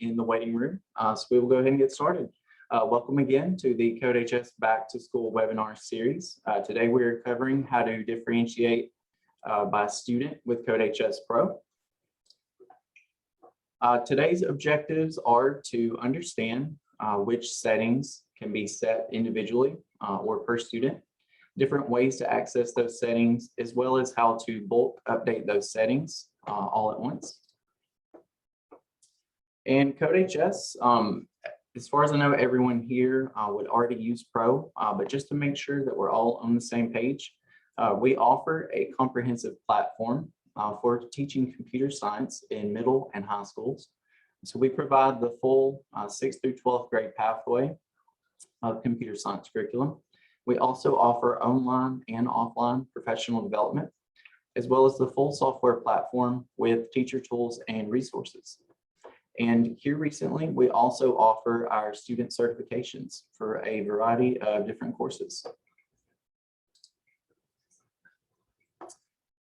in the waiting room. So we will go ahead and get started. Welcome again to the CodeHS Back to School webinar series. Today we're covering how to differentiate by student with CodeHS Pro. Today's objectives are to understand which settings can be set individually or per student, different ways to access those settings, as well as how to bulk update those settings all at once. And CodeHS, as far as I know, everyone here would already use Pro, but just to make sure that we're all on the same page, we offer a comprehensive platform for teaching computer science in middle and high schools. So we provide the full 6th through 12th grade pathway of computer science curriculum. We also offer online and offline professional development, as well as the full software platform with teacher tools and resources. And here recently, we also offer our student certifications for a variety of different courses.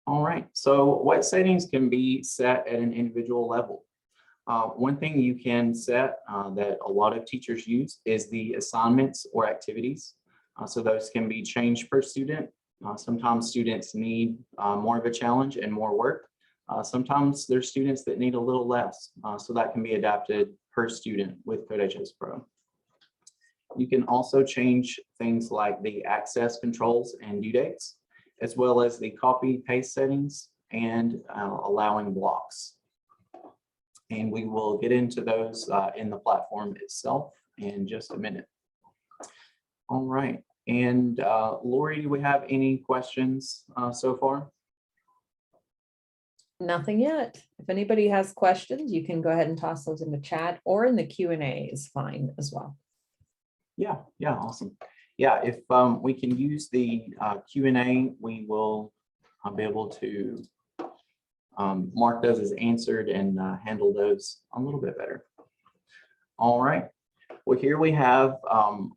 All right, so what settings can be set at an individual level? One thing you can set that a lot of teachers use is the assignments or activities. So those can be changed per student. Sometimes students need more of a challenge and more work. Sometimes there's students that need a little less, so that can be adapted per student with CodeHS Pro. You can also change things like the access controls and due dates, as well as the copy paste settings and allowing blocks. And we will get into those in the platform itself in just a minute. All right, and Lori, do we have any questions so far? Nothing yet. If anybody has questions, you can go ahead and toss those in the chat, or in the Q&A is fine as well. Yeah, awesome. Yeah, if we can use the Q&A, we will be able to mark those as answered and handle those a little bit better. All right. Well, here we have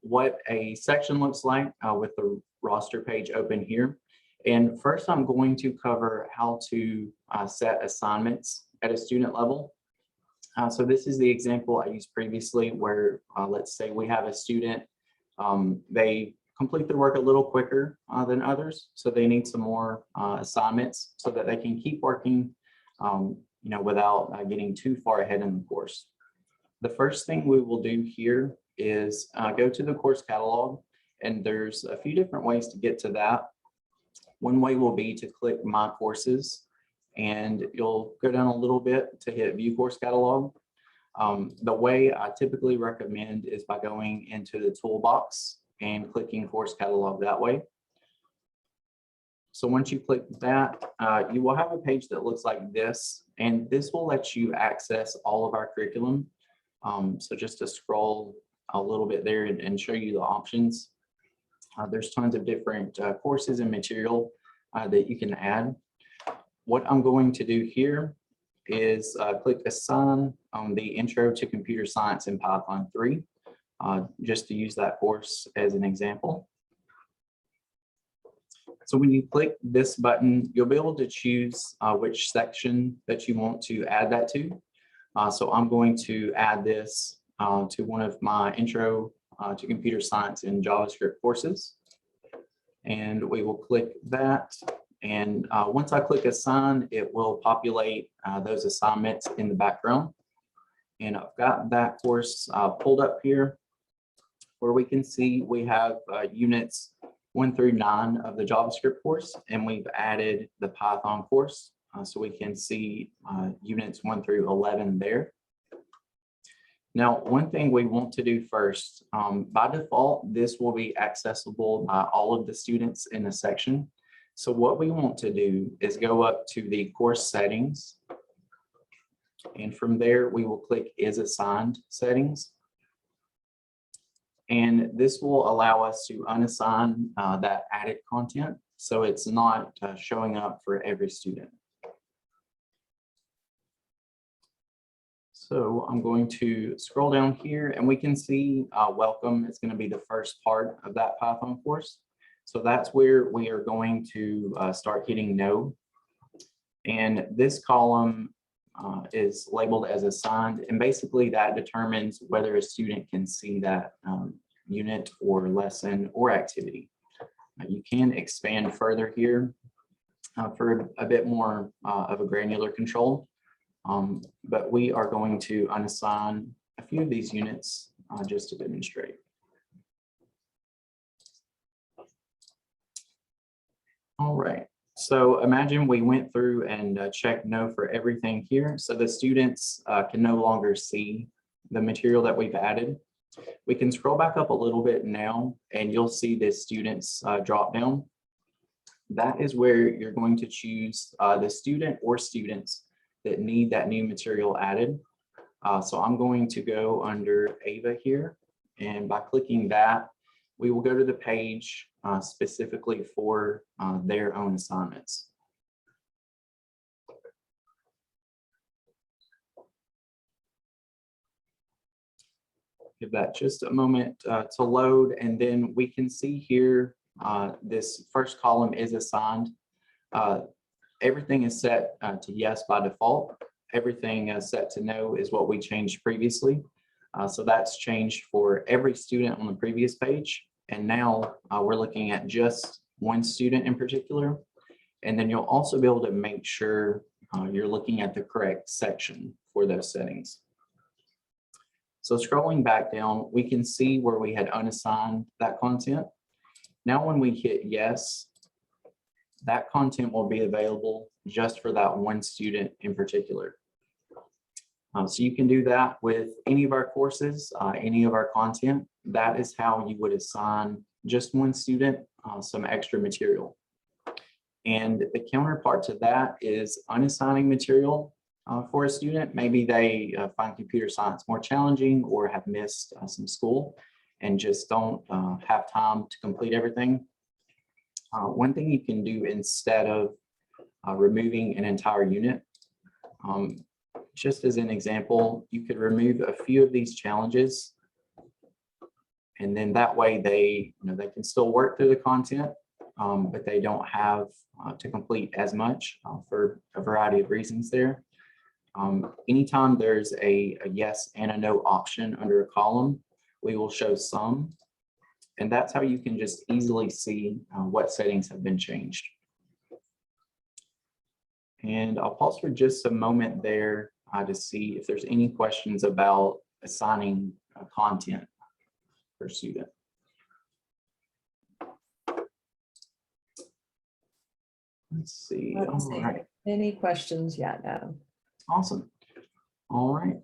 what a section looks like with the roster page open here. And first, I'm going to cover how to set assignments at a student level. So this is the example I used previously where, let's say we have a student, they complete their work a little quicker than others. So they need some more assignments so that they can keep working, without getting too far ahead in the course. The first thing we will do here is go to the course catalog, and there's a few different ways to get to that. One way will be to click My Courses, and you'll go down a little bit to hit View Course Catalog. The way I typically recommend is by going into the toolbox and clicking Course Catalog that way. So once you click that, you will have a page that looks like this, and this will let you access all of our curriculum. So just to scroll a little bit there and show you the options. There's tons of different courses and material that you can add. What I'm going to do here is click Assign on the Intro to Computer Science in Python 3, just to use that course as an example. So when you click this button, you'll be able to choose which section that you want to add that to. So I'm going to add this to one of my Intro to Computer Science in JavaScript courses. And we will click that. And once I click Assign, it will populate those assignments in the background. And I've got that course pulled up here where we can see we have units 1 through 9 of the JavaScript course, and we've added the Python course. So we can see units 1 through 11 there. Now, one thing we want to do first, by default, this will be accessible by all of the students in a section. So what we want to do is go up to the course settings. And from there, we will click Is Assigned Settings. And this will allow us to unassign that added content. So it's not showing up for every student. So I'm going to scroll down here, and we can see welcome is going to be the first part of that Python course. So that's where we are going to start hitting no. And this column is labeled as assigned, and basically that determines whether a student can see that unit or lesson or activity. You can expand further here for a bit more of a granular control, but we are going to unassign a few of these units just to demonstrate. All right, so imagine we went through and checked no for everything here. So the students can no longer see the material that we've added. We can scroll back up a little bit now and you'll see this students drop down. That is where you're going to choose the student or students that need that new material added. So I'm going to go under Ava here, and by clicking that, we will go to the page specifically for their own assignments. Give that just a moment to load, and then we can see here this first column is assigned. Everything is set to yes by default. Everything set to no is what we changed previously. So that's changed for every student on the previous page. And now we're looking at just one student in particular. And then you'll also be able to make sure you're looking at the correct section for those settings. So scrolling back down, we can see where we had unassigned that content. Now when we hit yes, that content will be available just for that one student in particular. So you can do that with any of our courses, any of our content. That is how you would assign just one student some extra material. And the counterpart to that is unassigning material for a student. Maybe they find computer science more challenging or have missed some school and just don't have time to complete everything. One thing you can do instead of removing an entire unit, just as an example, you could remove a few of these challenges, and then that way they can still work through the content, but they don't have to complete as much for a variety of reasons there. Anytime there's a yes and a no option under a column, we will show some, and that's how you can just easily see what settings have been changed. And I'll pause for just a moment there to see if there's any questions about assigning content per student. Let's see. All right. Any questions yet, Adam? Awesome. All right.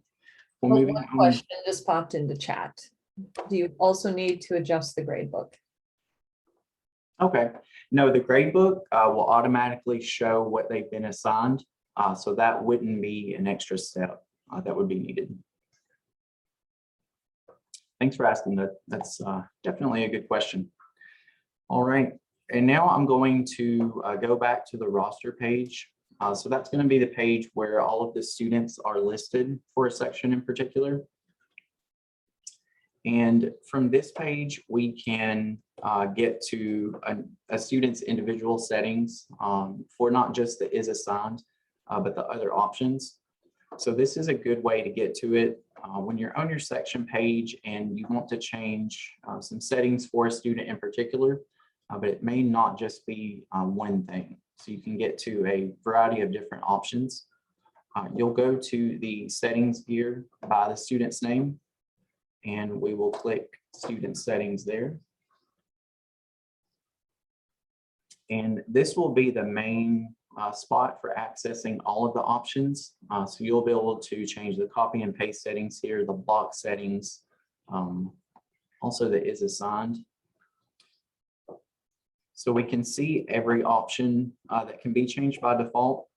Well, Well, moving one on. question just popped into chat. Do you also need to adjust the gradebook? Okay. No, the gradebook will automatically show what they've been assigned. So that wouldn't be an extra step that would be needed. Thanks for asking that. That's definitely a good question. All right. And now I'm going to go back to the roster page. So that's going to be the page where all of the students are listed for a section in particular. And from this page, we can get to a student's individual settings for not just the is assigned, but the other options. So this is a good way to get to it when you're on your section page and you want to change some settings for a student in particular, but it may not just be one thing. So you can get to a variety of different options. You'll go to the settings here by the student's name, and we will click student settings there. And this will be the main spot for accessing all of the options. So you'll be able to change the copy and paste settings here, the block settings, also the is assigned. So we can see every option that can be changed by default.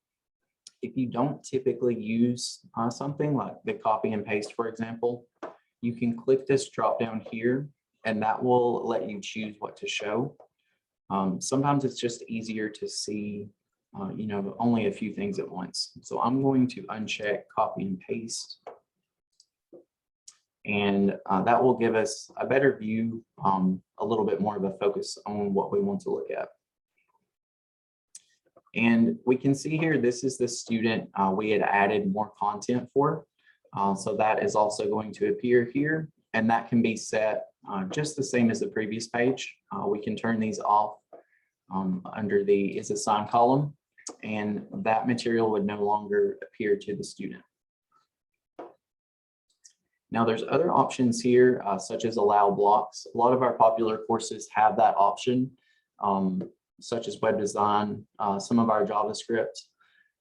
If you don't typically use something like the copy and paste, for example, you can click this drop down here and that will let you choose what to show. Sometimes it's just easier to see only a few things at once. So I'm going to uncheck copy and paste. And that will give us a better view, a little bit more of a focus on what we want to look at. And we can see here, this is the student we had added more content for. So that is also going to appear here, and that can be set just the same as the previous page. We can turn these off under the is assigned column, and that material would no longer appear to the student. Now there's other options here, such as allow blocks. A lot of our popular courses have that option, such as web design, some of our JavaScript.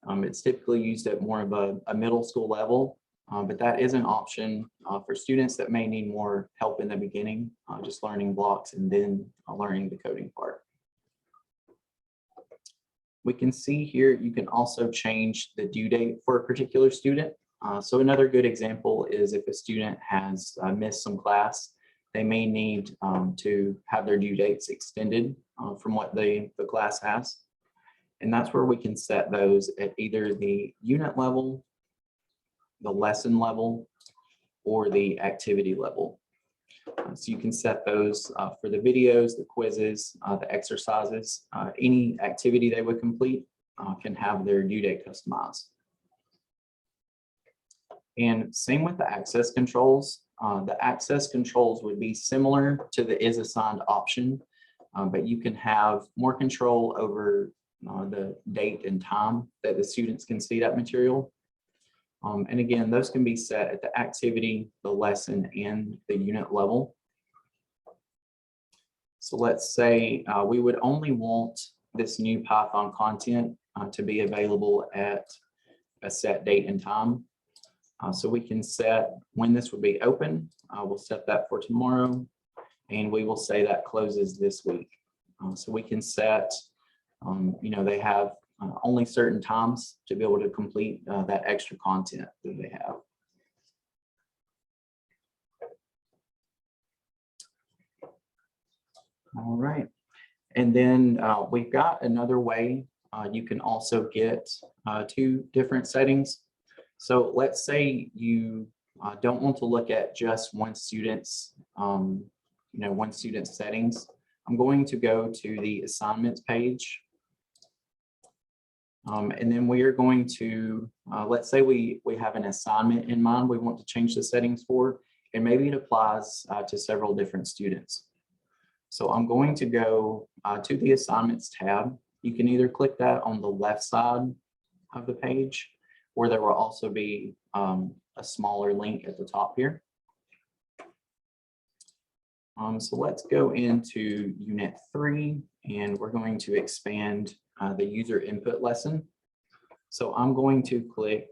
It's typically used at more of a middle school level, but that is an option for students that may need more help in the beginning, just learning blocks and then learning the coding part. We can see here, you can also change the due date for a particular student. So another good example is if a student has missed some class, they may need to have their due dates extended from what the class has. And that's where we can set those at either the unit level, the lesson level, or the activity level. So you can set those for the videos, the quizzes, the exercises, any activity they would complete can have their due date customized. And same with the access controls. The access controls would be similar to the is assigned option, but you can have more control over the date and time that the students can see that material. And again, those can be set at the activity, the lesson, and the unit level. So let's say we would only want this new Python content to be available at a set date and time. So we can set when this would be open. We'll set that for tomorrow, and we will say that closes this week. So we can set, they have only certain times to be able to complete that extra content that they have. All right, and then we've got another way you can also get two different settings. So let's say you don't want to look at just one student's, one student's settings. I'm going to go to the assignments page. And then we are going to, let's say we have an assignment in mind we want to change the settings for, and maybe it applies to several different students. So I'm going to go to the assignments tab. You can either click that on the left side of the page, or there will also be a smaller link at the top here. So let's go into Unit 3, and we're going to expand the user input lesson. So I'm going to click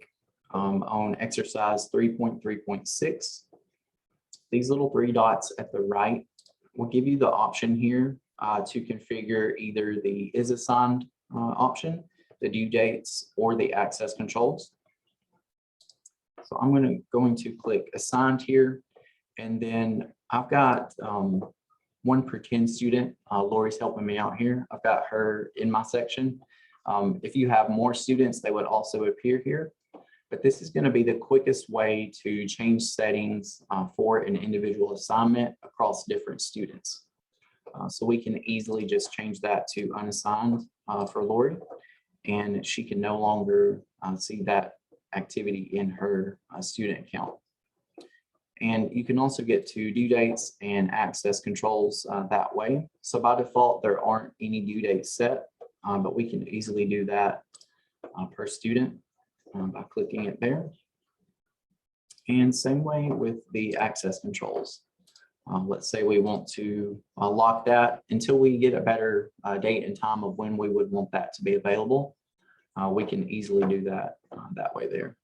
on exercise 3.3.6. These little three dots at the right will give you the option here to configure either the is assigned option, the due dates, or the access controls. So I'm going to click assigned here, and then I've got one pretend student. Lori's helping me out here. I've got her in my section. If you have more students, they would also appear here. But this is going to be the quickest way to change settings for an individual assignment across different students. So we can easily just change that to unassigned for Lori, and she can no longer see that activity in her student account. And you can also get to due dates and access controls that way. So by default, there aren't any due dates set, but we can easily do that per student by clicking it there. And same way with the access controls. Let's say we want to lock that until we get a better date and time of when we would want that to be available. We can easily do that that way there.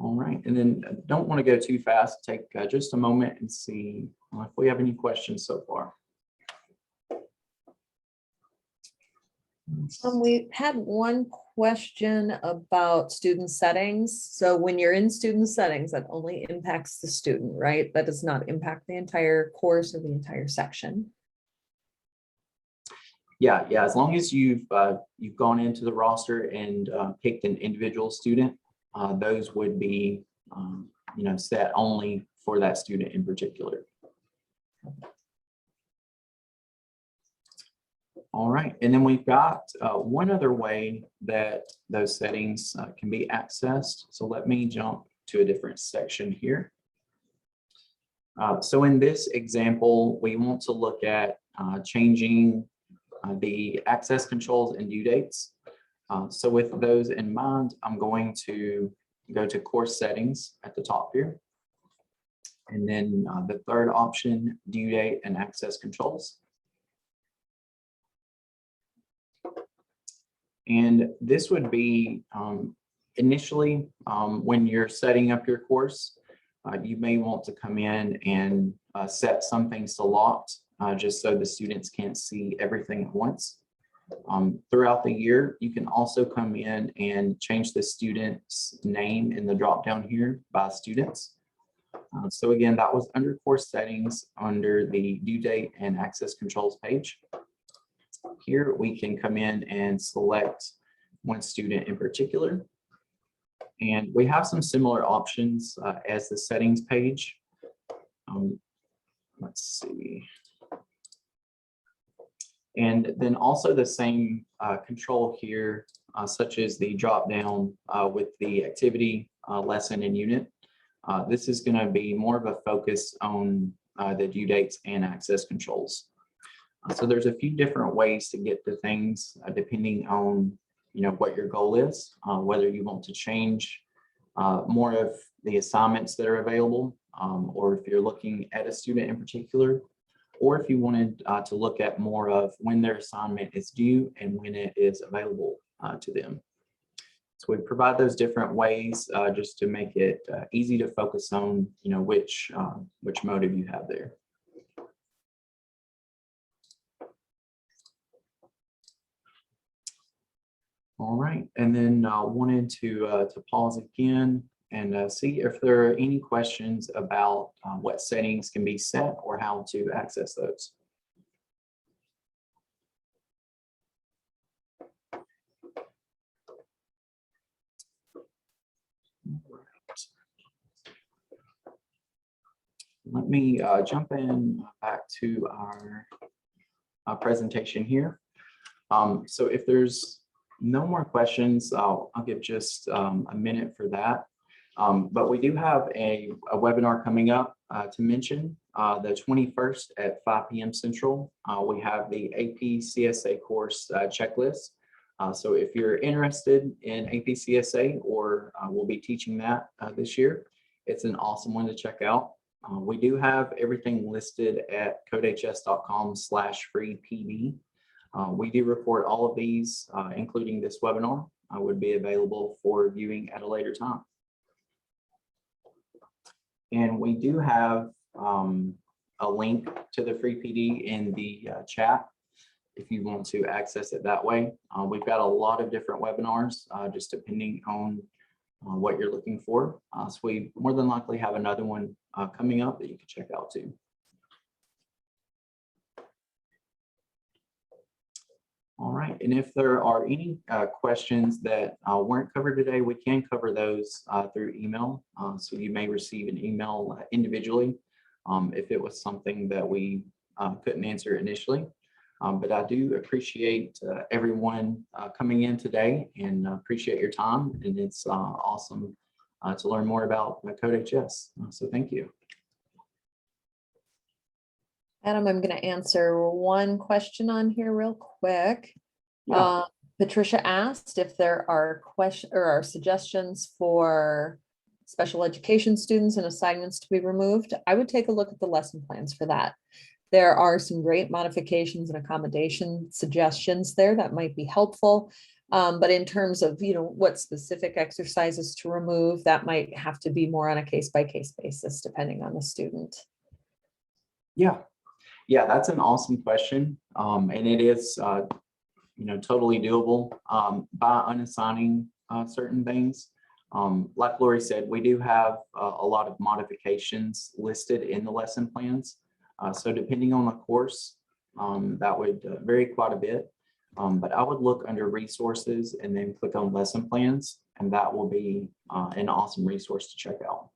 All right, and then don't want to go too fast. Take just a moment and see if we have any questions so far. We had one question about student settings. So when you're in student settings, that only impacts the student, right? That does not impact the entire course or the entire section. Yeah. As long as you've gone into the roster and picked an individual student, those would be set only for that student in particular. All right, and then we've got one other way that those settings can be accessed. So let me jump to a different section here. So in this example, we want to look at changing the access controls and due dates. So with those in mind, I'm going to go to course settings at the top here. And then the third option, due date and access controls. And this would be initially when you're setting up your course, you may want to come in and set some things to locked just so the students can't see everything at once. Throughout the year, you can also come in and change the student's name in the drop down here by students. So again, that was under course settings under the due date and access controls page. Here we can come in and select one student in particular. And we have some similar options as the settings page. Let's see. And then also the same control here, such as the drop down with the activity, lesson, and unit. This is going to be more of a focus on the due dates and access controls. So there's a few different ways to get to things depending on what your goal is, whether you want to change more of the assignments that are available, or if you're looking at a student in particular, or if you wanted to look at more of when their assignment is due and when it is available to them. So we provide those different ways just to make it easy to focus on which motive you have there. All right, and then wanted to pause again and see if there are any questions about what settings can be set or how to access those. Let me jump in back to our presentation here. So if there's no more questions, I'll give just a minute for that. But we do have a webinar coming up to mention the 21st at 5 p.m. Central. We have the AP CSA course checklist. So if you're interested in AP CSA or we'll be teaching that this year, it's an awesome one to check out. We do have everything listed at codehs.com/free-pd. We do record all of these, including this webinar, would be available for viewing at a later time. And we do have a link to the free PD in the chat if you want to access it that way. We've got a lot of different webinars, just depending on what you're looking for. So we more than likely have another one coming up that you can check out too. All right, and if there are any questions that weren't covered today, we can cover those through email. So you may receive an email individually if it was something that we couldn't answer initially. But I do appreciate everyone coming in today and appreciate your time. And it's awesome to learn more about CodeHS. So thank you. Adam, I'm going to answer one question on here real quick. Yeah. Patricia asked if there are questions or suggestions for special education students and assignments to be removed. I would take a look at the lesson plans for that. There are some great modifications and accommodation suggestions there that might be helpful. But in terms of, what specific exercises to remove, that might have to be more on a case-by-case basis, depending on the student. Yeah, that's an awesome question. And it is, totally doable by unassigning certain things. Like Lori said, we do have a lot of modifications listed in the lesson plans. So depending on the course, that would vary quite a bit. But I would look under resources and then click on lesson plans, and that will be an awesome resource to check out.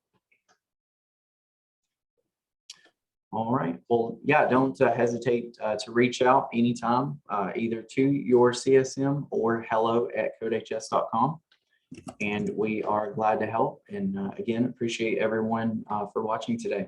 All right. Well, yeah, don't hesitate to reach out anytime, either to your CSM or hello@codehs.com. And we are glad to help. And again, appreciate everyone for watching today.